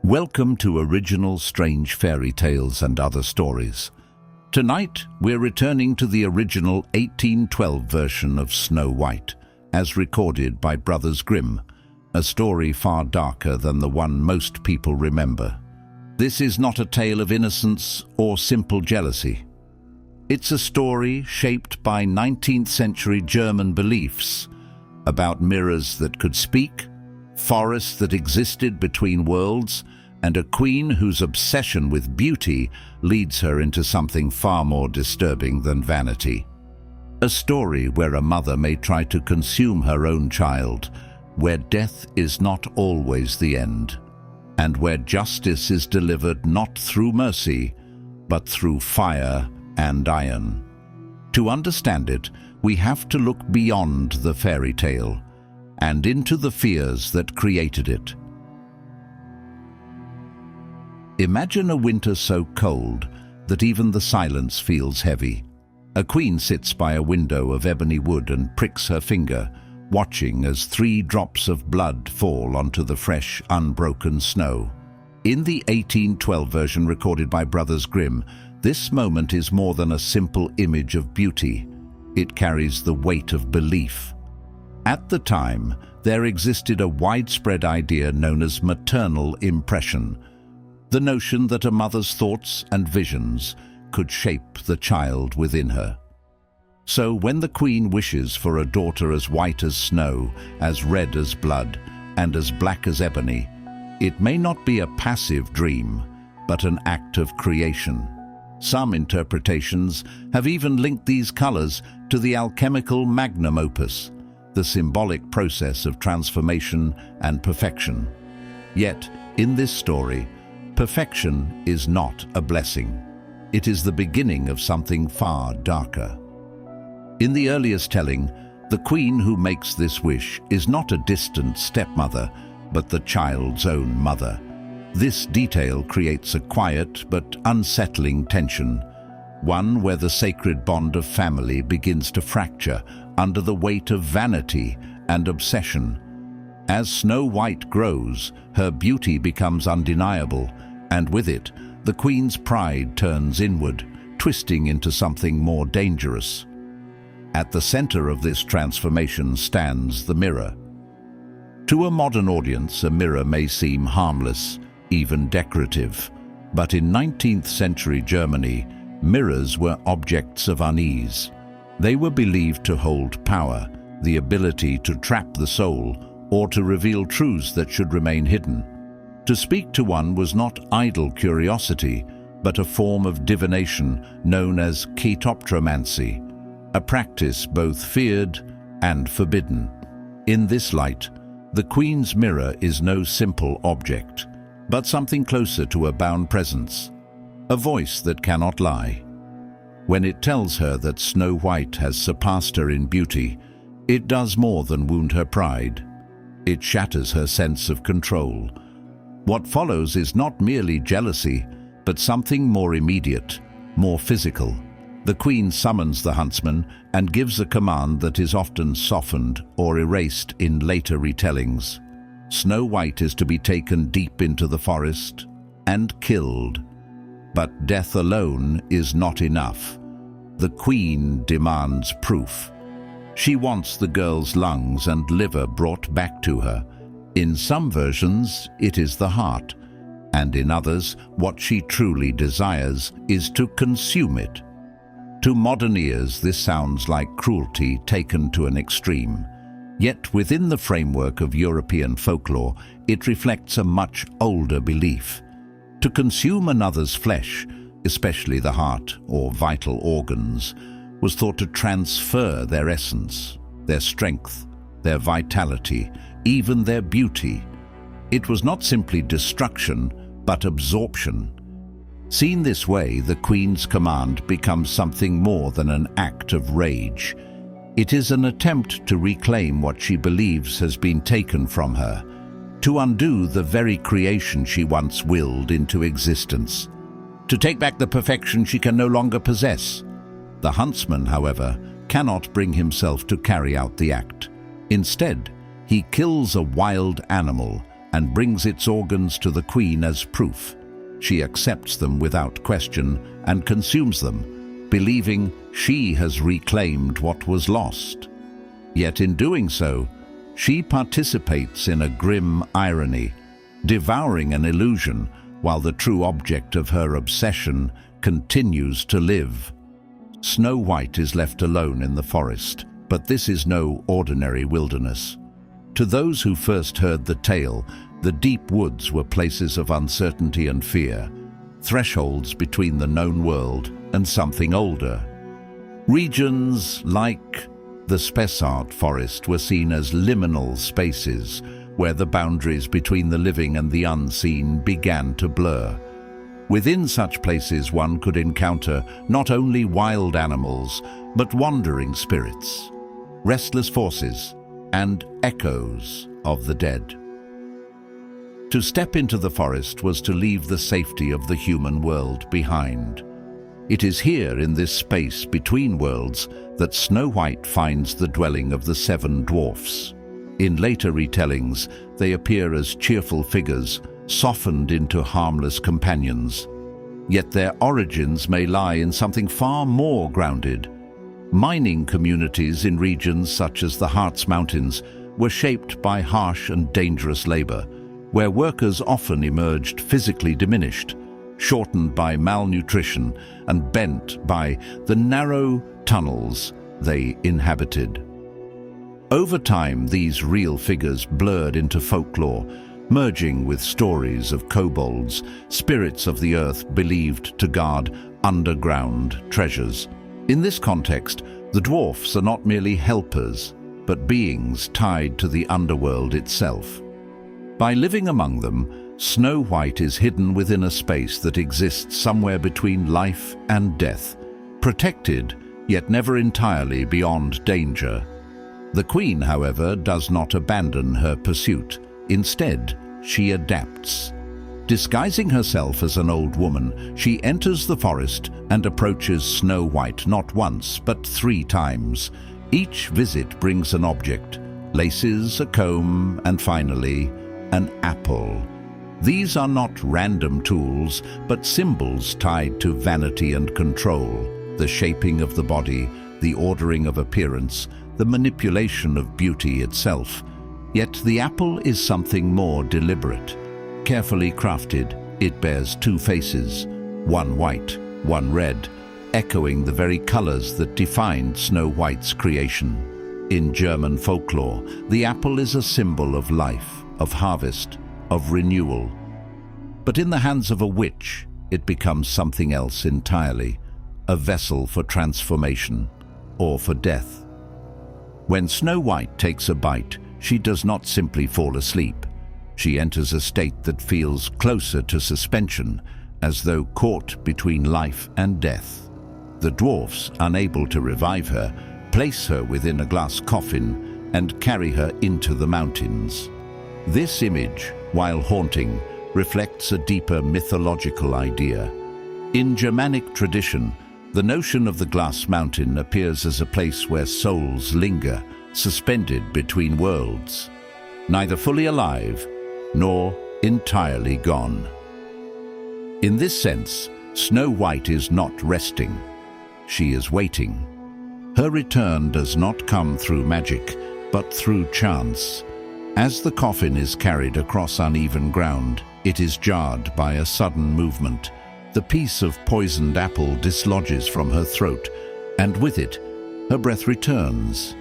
Welcome to Original Strange Fairy Tales and Other Stories. Tonight, we're returning to the original 1812 version of Snow White, as recorded by Brothers Grimm, a story far darker than the one most people remember. This is not a tale of innocence or simple jealousy. It's a story shaped by 19th century German beliefs about mirrors that could speak, forests that existed between worlds, and a queen whose obsession with beauty leads her into something far more disturbing than vanity. A story where a mother may try to consume her own child, where death is not always the end, and where justice is delivered not through mercy, but through fire and iron. To understand it, we have to look beyond the fairy tale and into the fears that created it. Imagine a winter so cold that even the silence feels heavy. A queen sits by a window of ebony wood and pricks her finger, watching as 3 drops of blood fall onto the fresh, unbroken snow. In the 1812 version recorded by Brothers Grimm, this moment is more than a simple image of beauty. It carries the weight of belief. At the time, there existed a widespread idea known as maternal impression, the notion that a mother's thoughts and visions could shape the child within her. So when the queen wishes for a daughter as white as snow, as red as blood, and as black as ebony, it may not be a passive dream, but an act of creation. Some interpretations have even linked these colors to the alchemical magnum opus, the symbolic process of transformation and perfection. Yet, in this story, perfection is not a blessing. It is the beginning of something far darker. In the earliest telling, the queen who makes this wish is not a distant stepmother, but the child's own mother. This detail creates a quiet but unsettling tension, one where the sacred bond of family begins to fracture under the weight of vanity and obsession. As Snow White grows, her beauty becomes undeniable, and with it, the queen's pride turns inward, twisting into something more dangerous. At the center of this transformation stands the mirror. To a modern audience, a mirror may seem harmless, even decorative, but in 19th century Germany, mirrors were objects of unease. They were believed to hold power, the ability to trap the soul, or to reveal truths that should remain hidden. To speak to one was not idle curiosity, but a form of divination known as ketoptromancy, a practice both feared and forbidden. In this light, the queen's mirror is no simple object, but something closer to a bound presence, a voice that cannot lie. When it tells her that Snow White has surpassed her in beauty, it does more than wound her pride. It shatters her sense of control. What follows is not merely jealousy, but something more immediate, more physical. The queen summons the huntsman and gives a command that is often softened or erased in later retellings. Snow White is to be taken deep into the forest and killed. But death alone is not enough. The queen demands proof. She wants the girl's lungs and liver brought back to her. In some versions, it is the heart, and in others, what she truly desires is to consume it. To modern ears, this sounds like cruelty taken to an extreme. Yet within the framework of European folklore, it reflects a much older belief. To consume another's flesh, especially the heart or vital organs, was thought to transfer their essence, their strength, their vitality, even their beauty. It was not simply destruction, but absorption. Seen this way, the queen's command becomes something more than an act of rage. It is an attempt to reclaim what she believes has been taken from her, to undo the very creation she once willed into existence, to take back the perfection she can no longer possess. The huntsman, however, cannot bring himself to carry out the act. Instead, he kills a wild animal, and brings its organs to the queen as proof. She accepts them without question and consumes them, believing she has reclaimed what was lost. Yet in doing so, she participates in a grim irony, devouring an illusion while the true object of her obsession continues to live. Snow White is left alone in the forest, but this is no ordinary wilderness. To those who first heard the tale, the deep woods were places of uncertainty and fear, thresholds between the known world and something older. Regions like the Spessart forest were seen as liminal spaces, where the boundaries between the living and the unseen began to blur. Within such places one could encounter not only wild animals, but wandering spirits, restless forces, and echoes of the dead. To step into the forest was to leave the safety of the human world behind. It is here, in this space between worlds, that Snow White finds the dwelling of the 7 dwarfs. In later retellings, they appear as cheerful figures, softened into harmless companions. Yet their origins may lie in something far more grounded. Mining communities in regions such as the Harz Mountains were shaped by harsh and dangerous labor, where workers often emerged physically diminished, shortened by malnutrition and bent by the narrow tunnels they inhabited. Over time, these real figures blurred into folklore, merging with stories of kobolds, spirits of the earth believed to guard underground treasures. In this context, the dwarfs are not merely helpers, but beings tied to the underworld itself. By living among them, Snow White is hidden within a space that exists somewhere between life and death, protected, yet never entirely beyond danger. The queen, however, does not abandon her pursuit. Instead, she adapts. Disguising herself as an old woman, she enters the forest and approaches Snow White not once, but 3 times. Each visit brings an object, laces, a comb, and finally, an apple. These are not random tools, but symbols tied to vanity and control, the shaping of the body, the ordering of appearance, the manipulation of beauty itself. Yet the apple is something more deliberate. Carefully crafted, it bears 2 faces, one white, one red, echoing the very colors that defined Snow White's creation. In German folklore, the apple is a symbol of life, of harvest, of renewal. But in the hands of a witch, it becomes something else entirely, a vessel for transformation, or for death. When Snow White takes a bite, she does not simply fall asleep. She enters a state that feels closer to suspension, as though caught between life and death. The dwarfs, unable to revive her, place her within a glass coffin and carry her into the mountains. This image, while haunting, reflects a deeper mythological idea. In Germanic tradition, the notion of the glass mountain appears as a place where souls linger, suspended between worlds, neither fully alive nor entirely gone. In this sense, Snow White is not resting. She is waiting. Her return does not come through magic, but through chance. As the coffin is carried across uneven ground, it is jarred by a sudden movement. The piece of poisoned apple dislodges from her throat, and with it, her breath returns.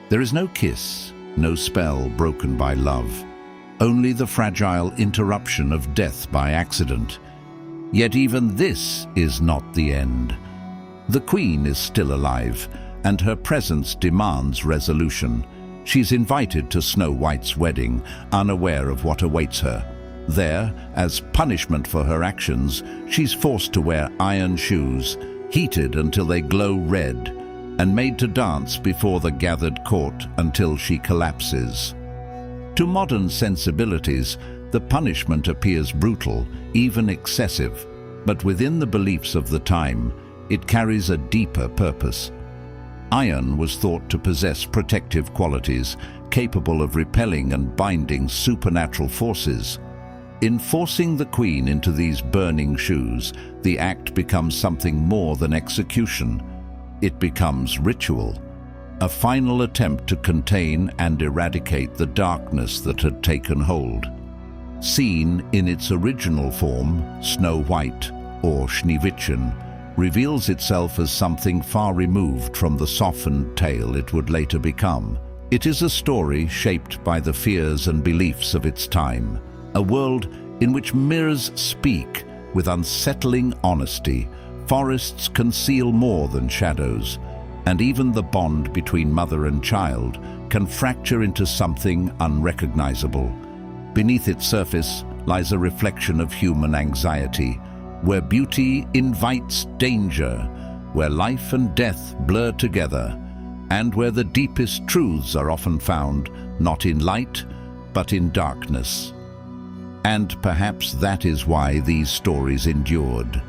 There is no kiss, no spell broken by love, only the fragile interruption of death by accident. Yet even this is not the end. The queen is still alive, and her presence demands resolution. She's invited to Snow White's wedding, unaware of what awaits her. There, as punishment for her actions, she's forced to wear iron shoes, heated until they glow red, and made to dance before the gathered court until she collapses. To modern sensibilities, the punishment appears brutal, even excessive, but within the beliefs of the time, it carries a deeper purpose. Iron was thought to possess protective qualities, capable of repelling and binding supernatural forces. In forcing the queen into these burning shoes, the act becomes something more than execution. It becomes ritual, a final attempt to contain and eradicate the darkness that had taken hold. Seen in its original form, Snow White, or Schneewittchen, reveals itself as something far removed from the softened tale it would later become. It is a story shaped by the fears and beliefs of its time, a world in which mirrors speak with unsettling honesty, forests conceal more than shadows, and even the bond between mother and child can fracture into something unrecognizable. Beneath its surface lies a reflection of human anxiety, where beauty invites danger, where life and death blur together, and where the deepest truths are often found not in light, but in darkness. And perhaps that is why these stories endured.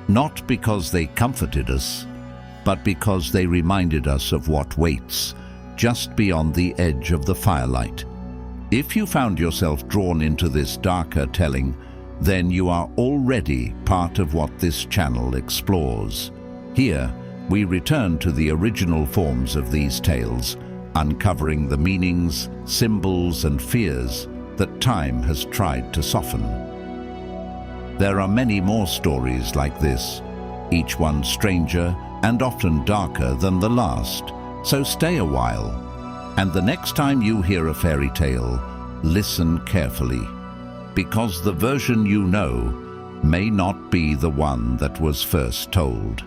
Not because they comforted us, but because they reminded us of what waits just beyond the edge of the firelight. If you found yourself drawn into this darker telling, then you are already part of what this channel explores. Here, we return to the original forms of these tales, uncovering the meanings, symbols, and fears that time has tried to soften. There are many more stories like this, each one stranger and often darker than the last, so stay a while. And the next time you hear a fairy tale, listen carefully, because the version you know may not be the one that was first told.